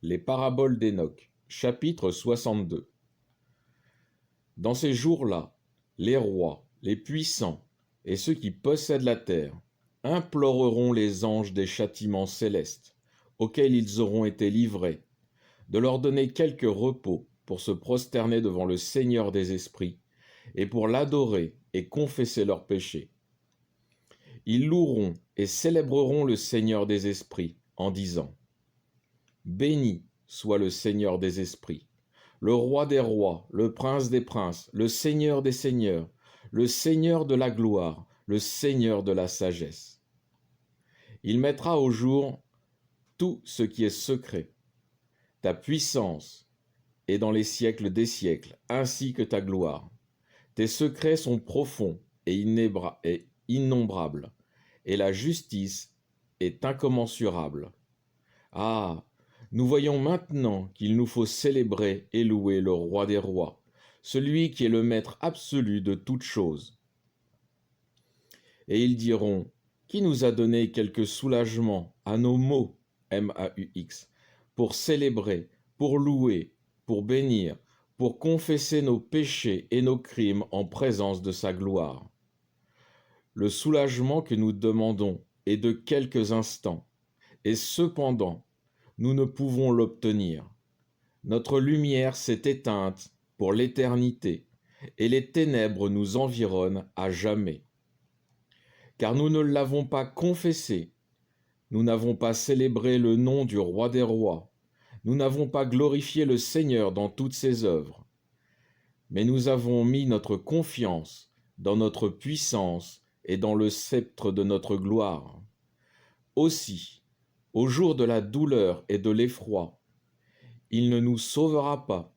Les paraboles d'Enoch, chapitre 62. Dans ces jours-là, les rois, les puissants et ceux qui possèdent la terre imploreront les anges des châtiments célestes, auxquels ils auront été livrés, de leur donner quelque repos pour se prosterner devant le Seigneur des esprits et pour l'adorer et confesser leurs péchés. Ils loueront et célébreront le Seigneur des esprits en disant : Béni soit le Seigneur des esprits, le roi des rois, le prince des princes, le Seigneur des seigneurs, le Seigneur de la gloire, le Seigneur de la sagesse. Il mettra au jour tout ce qui est secret, ta puissance est dans les siècles des siècles, ainsi que ta gloire. Tes secrets sont profonds et innombrables, et la justice est incommensurable. Ah, nous voyons maintenant qu'il nous faut célébrer et louer le roi des rois, celui qui est le maître absolu de toutes choses. Et ils diront : Qui nous a donné quelque soulagement à nos maux, M-A-U-X, pour célébrer, pour louer, pour bénir, pour confesser nos péchés et nos crimes en présence de sa gloire. Le soulagement que nous demandons est de quelques instants, et cependant, nous ne pouvons l'obtenir. Notre lumière s'est éteinte pour l'éternité, et les ténèbres nous environnent à jamais. Car nous ne l'avons pas confessé, nous n'avons pas célébré le nom du roi des rois, nous n'avons pas glorifié le Seigneur dans toutes ses œuvres, mais nous avons mis notre confiance dans notre puissance et dans le sceptre de notre gloire. Aussi, au jour de la douleur et de l'effroi, il ne nous sauvera pas,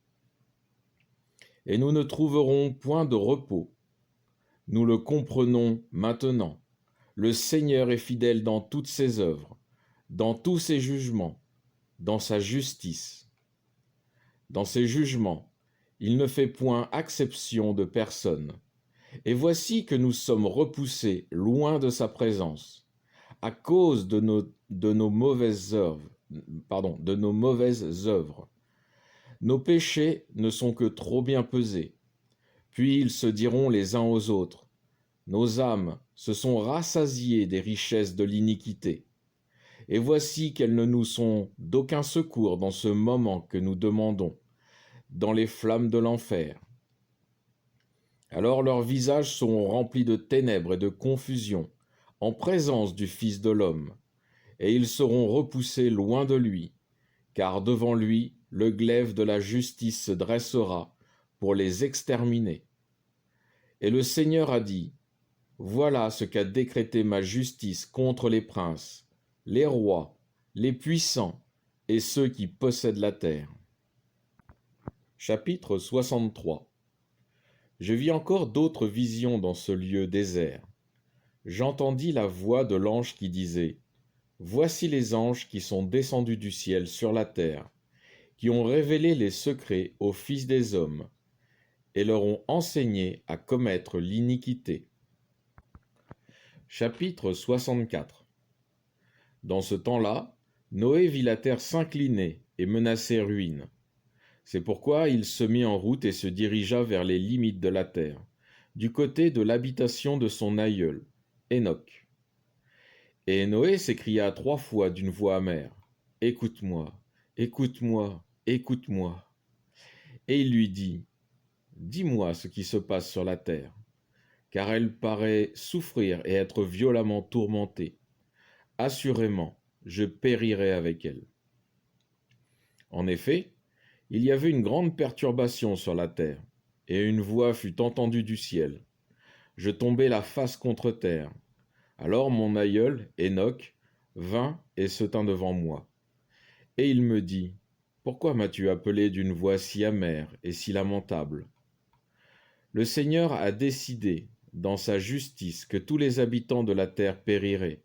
et nous ne trouverons point de repos. Nous le comprenons maintenant. Le Seigneur est fidèle dans toutes ses œuvres, dans tous ses jugements, dans sa justice. Dans ses jugements, il ne fait point acception de personne. Et voici que nous sommes repoussés loin de sa présence, à cause de nos mauvaises œuvres. Nos péchés ne sont que trop bien pesés. Puis ils se diront les uns aux autres : Nos âmes se sont rassasiées des richesses de l'iniquité. Et voici qu'elles ne nous sont d'aucun secours dans ce moment que nous demandons, dans les flammes de l'enfer. Alors leurs visages seront remplis de ténèbres et de confusion, en présence du Fils de l'homme, et ils seront repoussés loin de lui, car devant lui, le glaive de la justice se dressera pour les exterminer. Et le Seigneur a dit : Voilà ce qu'a décrété ma justice contre les princes, les rois, les puissants et ceux qui possèdent la terre. Chapitre 63. Je vis encore d'autres visions dans ce lieu désert. J'entendis la voix de l'ange qui disait : Voici les anges qui sont descendus du ciel sur la terre, qui ont révélé les secrets aux fils des hommes, et leur ont enseigné à commettre l'iniquité. Chapitre 64. Dans ce temps-là, Noé vit la terre s'incliner et menacer ruine. C'est pourquoi il se mit en route et se dirigea vers les limites de la terre, du côté de l'habitation de son aïeul, Enoch. Et Noé s'écria 3 fois d'une voix amère : Écoute-moi, écoute-moi, écoute-moi. Et il lui dit : Dis-moi ce qui se passe sur la terre, car elle paraît souffrir et être violemment tourmentée. Assurément, je périrai avec elle. En effet, il y avait une grande perturbation sur la terre, et une voix fut entendue du ciel. Je tombai la face contre terre. Alors mon aïeul, Enoch, vint et se tint devant moi. Et il me dit : Pourquoi m'as-tu appelé d'une voix si amère et si lamentable ? Le Seigneur a décidé, dans sa justice, que tous les habitants de la terre périraient,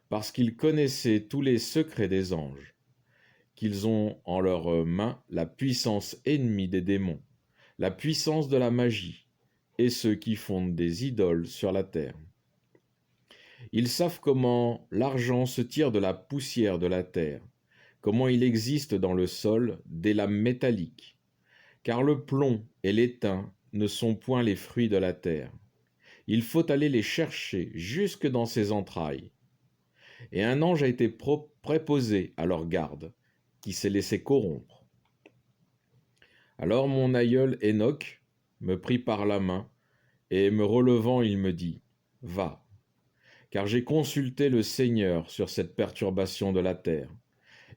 parce qu'il connaissait tous les secrets des anges, qu'ils ont en leurs mains la puissance ennemie des démons, la puissance de la magie, et ceux qui fondent des idoles sur la terre. Ils savent comment l'argent se tire de la poussière de la terre, comment il existe dans le sol des lames métalliques, car le plomb et l'étain ne sont point les fruits de la terre. Il faut aller les chercher jusque dans ses entrailles. Et un ange a été préposé à leur garde, qui s'est laissé corrompre. Alors mon aïeul Enoch me prit par la main, et me relevant, il me dit, « Va, car j'ai consulté le Seigneur sur cette perturbation de la terre,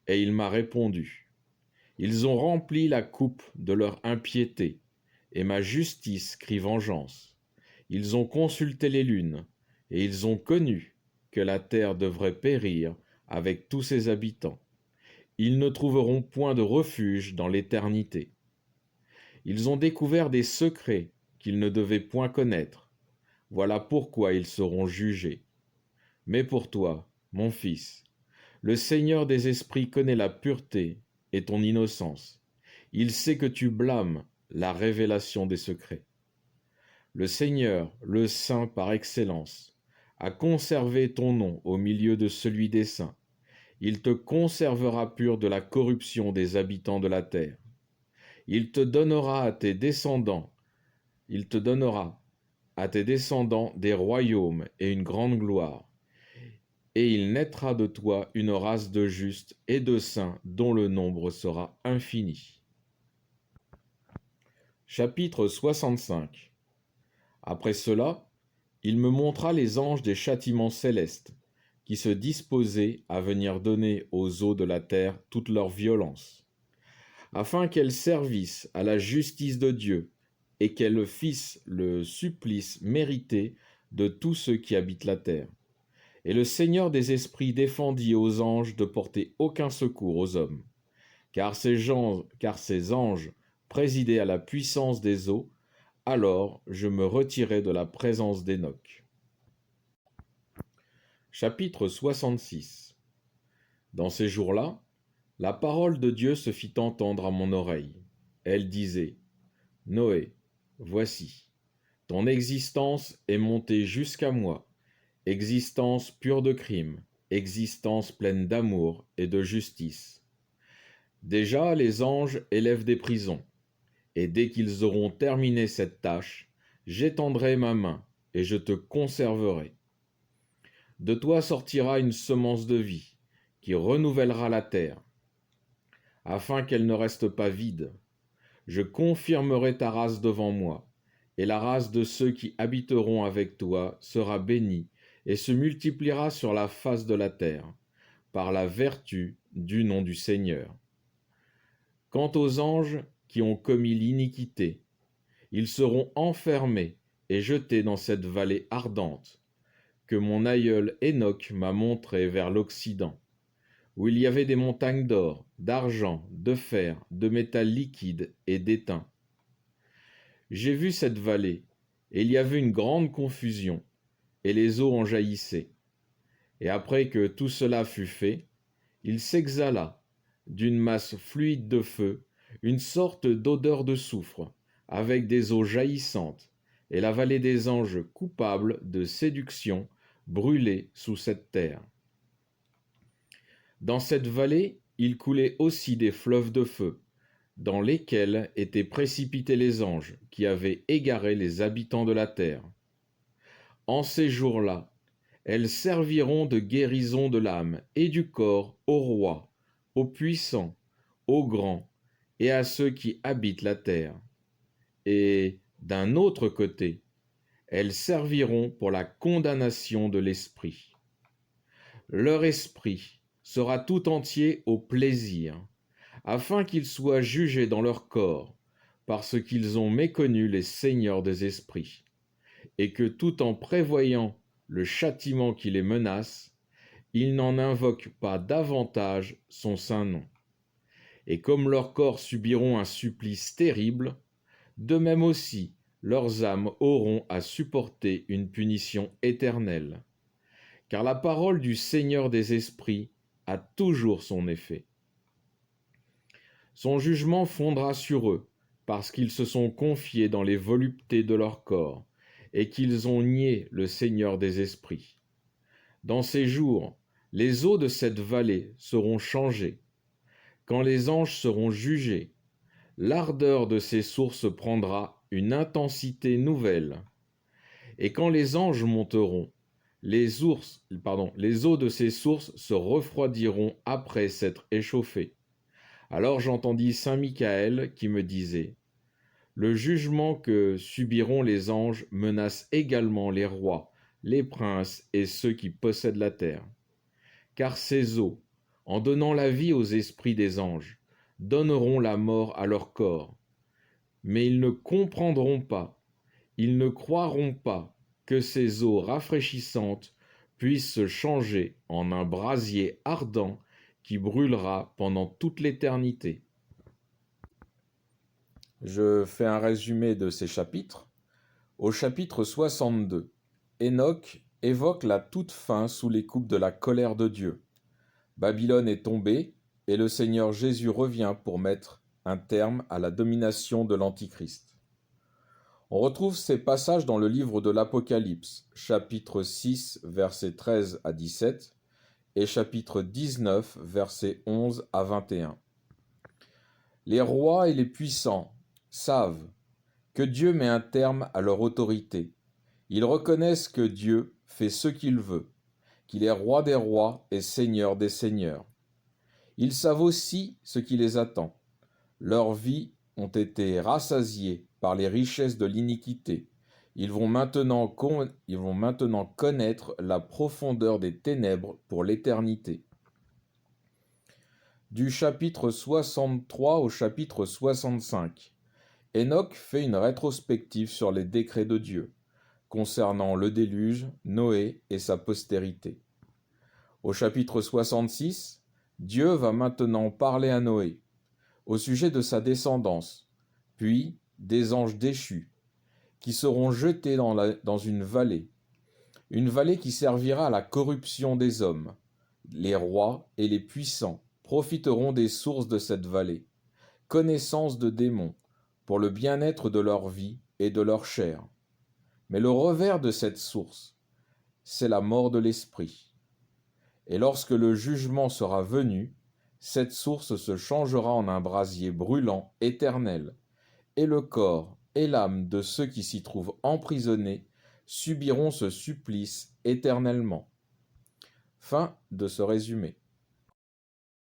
et il m'a répondu. Ils ont rempli la coupe de leur impiété, et ma justice crie vengeance. Ils ont consulté les lunes, et ils ont connu que la terre devrait périr avec tous ses habitants. Ils ne trouveront point de refuge dans l'éternité. Ils ont découvert des secrets qu'ils ne devaient point connaître. Voilà pourquoi ils seront jugés. Mais pour toi, mon fils, le Seigneur des esprits connaît la pureté et ton innocence. Il sait que tu blâmes la révélation des secrets. Le Seigneur, le Saint par excellence, a conservé ton nom au milieu de celui des saints. Il te conservera pur de la corruption des habitants de la terre. Il te donnera à tes descendants, des royaumes et une grande gloire. Et il naîtra de toi une race de justes et de saints dont le nombre sera infini. Chapitre 65. Après cela, il me montra les anges des châtiments célestes, qui se disposaient à venir donner aux eaux de la terre toute leur violence, afin qu'elles servissent à la justice de Dieu et qu'elles fissent le supplice mérité de tous ceux qui habitent la terre. Et le Seigneur des esprits défendit aux anges de porter aucun secours aux hommes, car ces anges présidaient à la puissance des eaux. Alors je me retirai de la présence d'Enoch. Chapitre 66. Dans ces jours-là, la parole de Dieu se fit entendre à mon oreille. Elle disait, « Noé, voici, ton existence est montée jusqu'à moi, existence pure de crime, existence pleine d'amour et de justice. Déjà les anges élèvent des prisons, et dès qu'ils auront terminé cette tâche, j'étendrai ma main et je te conserverai. De toi sortira une semence de vie qui renouvellera la terre, afin qu'elle ne reste pas vide. Je confirmerai ta race devant moi, et la race de ceux qui habiteront avec toi sera bénie et se multipliera sur la face de la terre, par la vertu du nom du Seigneur. Quant aux anges qui ont commis l'iniquité, ils seront enfermés et jetés dans cette vallée ardente, que mon aïeul Enoch m'a montrée vers l'Occident, où il y avait des montagnes d'or, d'argent, de fer, de métal liquide et d'étain. J'ai vu cette vallée, et il y avait une grande confusion, et les eaux en jaillissaient. Et après que tout cela fut fait, il s'exhala, d'une masse fluide de feu, une sorte d'odeur de soufre, avec des eaux jaillissantes, et la vallée des anges coupables de séduction brûlait sous cette terre. Dans cette vallée, il coulait aussi des fleuves de feu, dans lesquels étaient précipités les anges qui avaient égaré les habitants de la terre. En ces jours-là, elles serviront de guérison de l'âme et du corps aux rois, aux puissants, aux grands et à ceux qui habitent la terre. Et, d'un autre côté, elles serviront pour la condamnation de l'esprit. Leur esprit sera tout entier au plaisir, afin qu'ils soient jugés dans leur corps, parce qu'ils ont méconnu les seigneurs des esprits, et que tout en prévoyant le châtiment qui les menace, ils n'en invoquent pas davantage son saint nom. Et comme leurs corps subiront un supplice terrible, de même aussi leurs âmes auront à supporter une punition éternelle. Car la parole du Seigneur des esprits a toujours son effet. Son jugement fondra sur eux, parce qu'ils se sont confiés dans les voluptés de leur corps, et qu'ils ont nié le Seigneur des esprits. Dans ces jours, les eaux de cette vallée seront changées, quand les anges seront jugés, l'ardeur de ces sources prendra une intensité nouvelle. Et quand les anges monteront, les eaux de ces sources se refroidiront après s'être échauffées. Alors j'entendis saint Michael qui me disait: le jugement que subiront les anges menace également les rois, les princes et ceux qui possèdent la terre. Car ces eaux, en donnant la vie aux esprits des anges, donneront la mort à leur corps. Mais ils ne comprendront pas, ils ne croiront pas que ces eaux rafraîchissantes puissent se changer en un brasier ardent qui brûlera pendant toute l'éternité. Je fais un résumé de ces chapitres. Au chapitre 62, Enoch évoque la toute fin sous les coupes de la colère de Dieu. Babylone est tombée et le Seigneur Jésus revient pour mettre un terme à la domination de l'Antichrist. On retrouve ces passages dans le livre de l'Apocalypse, chapitre 6, versets 13 à 17, et chapitre 19, versets 11 à 21. Les rois et les puissants savent que Dieu met un terme à leur autorité. Ils reconnaissent que Dieu fait ce qu'il veut, qu'il est roi des rois et seigneur des seigneurs. Ils savent aussi ce qui les attend. Leurs vies ont été rassasiées par les richesses de l'iniquité. Ils vont maintenant connaître la profondeur des ténèbres pour l'éternité. Du chapitre 63 au chapitre 65, Enoch fait une rétrospective sur les décrets de Dieu, concernant le déluge, Noé et sa postérité. Au chapitre 66, Dieu va maintenant parler à Noé, au sujet de sa descendance, puis des anges déchus, qui seront jetés dans une vallée qui servira à la corruption des hommes. Les rois et les puissants profiteront des sources de cette vallée, connaissance de démons, pour le bien-être de leur vie et de leur chair. Mais le revers de cette source, c'est la mort de l'esprit. Et lorsque le jugement sera venu, cette source se changera en un brasier brûlant, éternel, et le corps et l'âme de ceux qui s'y trouvent emprisonnés subiront ce supplice éternellement. Fin de ce résumé.